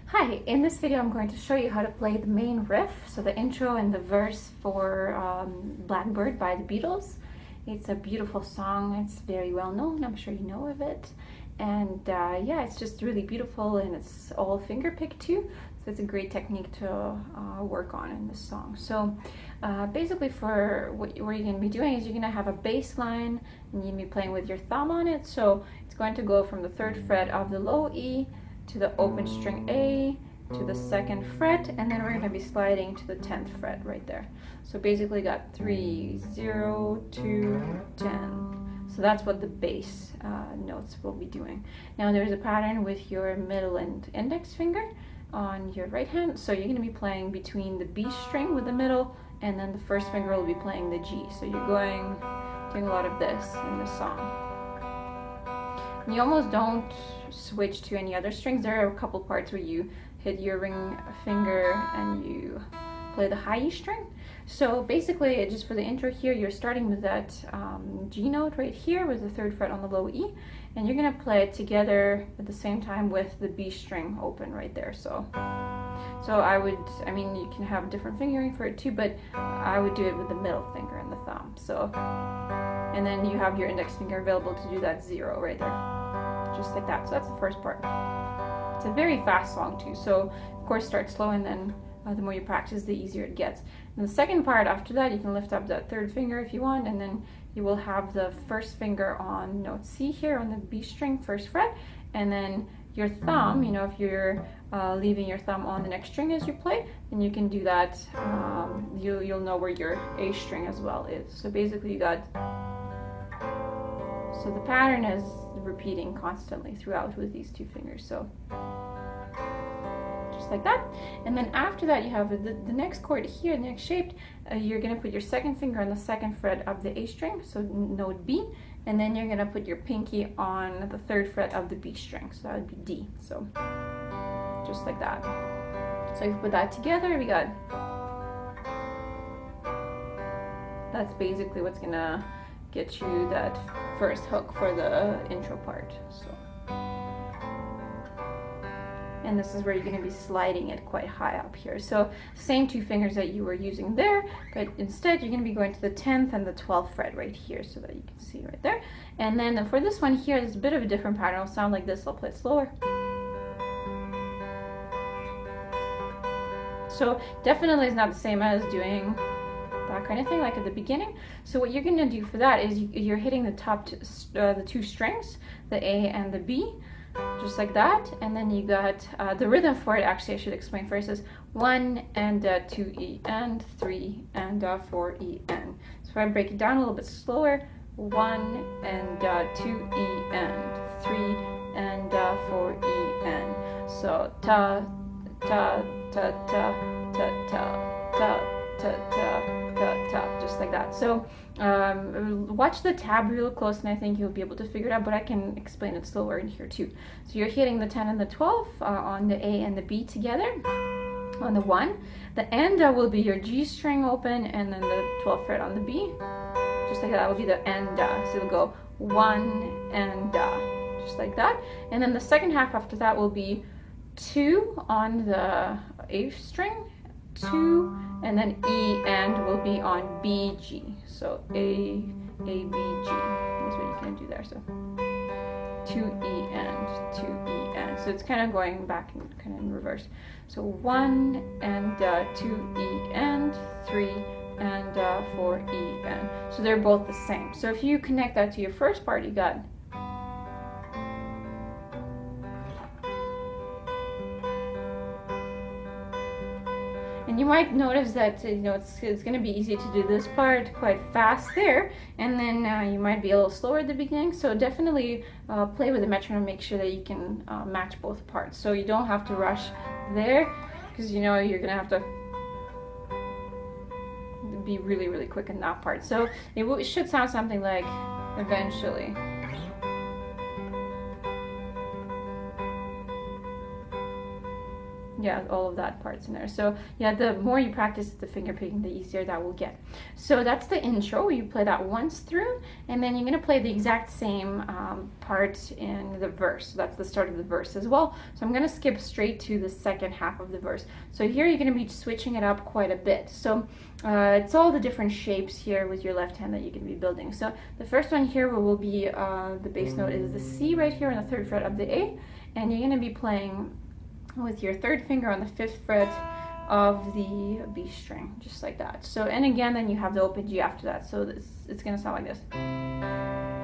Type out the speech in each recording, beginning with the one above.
Hi, in this video I'm going to show you how to play the main riff, so the intro and the verse for Blackbird by the Beatles. It's a beautiful song, it's very well known, I'm sure you know of it. And yeah, it's just really beautiful and it's all finger picked too, so it's a great technique to work on in this song. So basically for what you're going to be doing is you're going to have a bass line and you're going to be playing with your thumb on it. So it's going to go from the 3rd fret of the low E to the open string A, to the 2nd fret, and then we're going to be sliding to the 10th fret right there. So basically got 3, 0, 2, 10. So that's what the bass notes will be doing. Now there's a pattern with your middle and index finger on your right hand. So you're going to be playing between the B string with the middle, and then the first finger will be playing the G. So you're doing a lot of this in this song. You almost don't switch to any other strings. There are a couple parts where you hit your ring finger and you play the high E string. So basically, just for the intro here, you're starting with that G note right here with the 3rd fret on the low E, and you're gonna play it together at the same time with the B string open right there. So I mean, you can have different fingering for it too, but I would do it with the middle finger and the thumb. So, and then you have your index finger available to do that 0 right there, just like that. So that's the first part. It's a very fast song too, so of course start slow, and then the more you practice, the easier it gets. And the second part after that, you can lift up that 3rd finger if you want, and then you will have the 1st finger on note C here on the B string, 1st fret, and then your thumb, you know, if you're leaving your thumb on the next string as you play, then you can do that. You'll know where your A string as well is. So basically you got, so the pattern is repeating constantly throughout with these 2 fingers. So just like that. And then after that you have the next chord here, the next shape, you're going to put your 2nd finger on the 2nd fret of the A string, so note B, and then you're going to put your pinky on the 3rd fret of the B string, so that would be D. So just like that. So if you put that together, we got, that's basically what's going to get you that first hook for the intro part. So, and this is where you're going to be sliding it quite high up here. So same 2 fingers that you were using there, but instead you're going to be going to the 10th and the 12th fret right here, so that you can see right there. And then for this one here, it's a bit of a different pattern. It'll sound like this. I'll play it slower. So definitely is not the same as doing that kind of thing like at the beginning. So what you're going to do for that is you're hitting the top the 2 strings, the A and the B, just like that. And then you got the rhythm for it, actually I should explain first, is 1 and 2 E and 3 and 4 E and. So if I break it down a little bit slower, 1 and 2 E and 3 and 4 E and. So ta ta ta ta ta ta ta ta ta ta, just like that. So watch the tab real close and I think you'll be able to figure it out, but I can explain it slower in here too. So you're hitting the 10 and the 12 on the A and the B together on the 1. The and will be your G string open, and then the 12th fret on the B, just like that will be the and. So it'll go 1 and just like that. And then the second half after that will be 2 on the A string, 2, and then E and will be on B, G. So A, B, G. That's what you can do there. So 2 E and 2 E and. So it's kind of going back and kind of in reverse. So 1 and 2 E and 3 and 4 E and. So they're both the same. So if you connect that to your first part, you got, and you might notice that it's going to be easy to do this part quite fast there, and then you might be a little slower at the beginning. So definitely play with the metronome, make sure that you can match both parts. So you don't have to rush there, because you're going to have to be really, really quick in that part. So it should sound something like eventually. yeah, all of that part's in there. So yeah, the more you practice the finger picking, the easier that will get. So that's the intro. You play that once through, and then you're gonna play the exact same part in the verse. So that's the start of the verse as well. So I'm gonna skip straight to the second half of the verse. So here you're gonna be switching it up quite a bit. So it's all the different shapes here with your left hand that you can be building. So the first one here will be the bass note is the C right here on the 3rd fret of the A, and you're gonna be playing with your 3rd finger on the 5th fret of the B string, just like that. So, and again, then you have the open G after that. So it's gonna sound like this,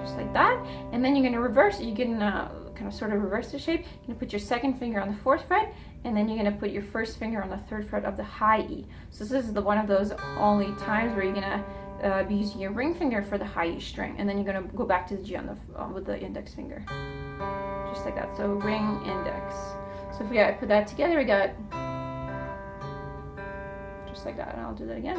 just like that. And then you're gonna reverse. You can kind of sort of reverse the shape. You're gonna put your 2nd finger on the 4th fret, and then you're gonna put your 1st finger on the 3rd fret of the high E. So this is the one of those only times where you're gonna be using your ring finger for the high E string, and then you're gonna go back to the G on the with the index finger, just like that. So ring, index. So if I put that together, we got just like that, and I'll do that again.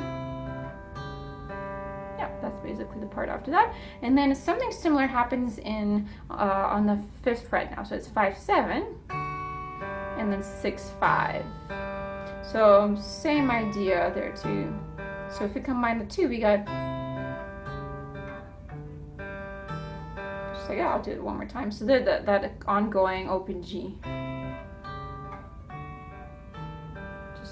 Yeah, that's basically the part after that. And then something similar happens in on the 5th fret now. So it's 5, 7, and then 6, 5. So same idea there too. So if we combine the two, we got just like that. I'll do it one more time. So that ongoing open G.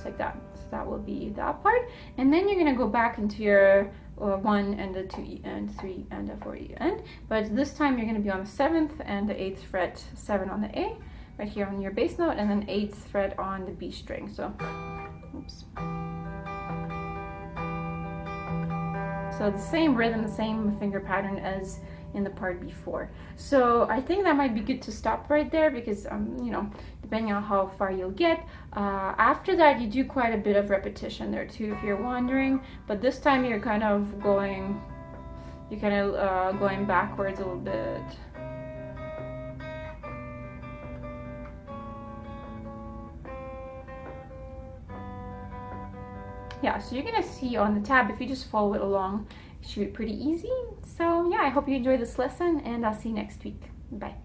Like that. So that will be that part, and then you're gonna go back into your 1 and the 2 E and 3 and the 4 E end, but this time you're gonna be on the 7th and the 8th fret, 7 on the A, right here on your bass note, and then 8th fret on the B string. So, oops. So the same rhythm, the same finger pattern as in the part before. So I think that might be good to stop right there because, you know, depending on how far you'll get. After that, you do quite a bit of repetition there too if you're wandering, but this time you're kind of going, going backwards a little bit. Yeah, so you're gonna see on the tab, if you just follow it along, it should be pretty easy. So yeah, I hope you enjoyed this lesson, and I'll see you next week. Bye.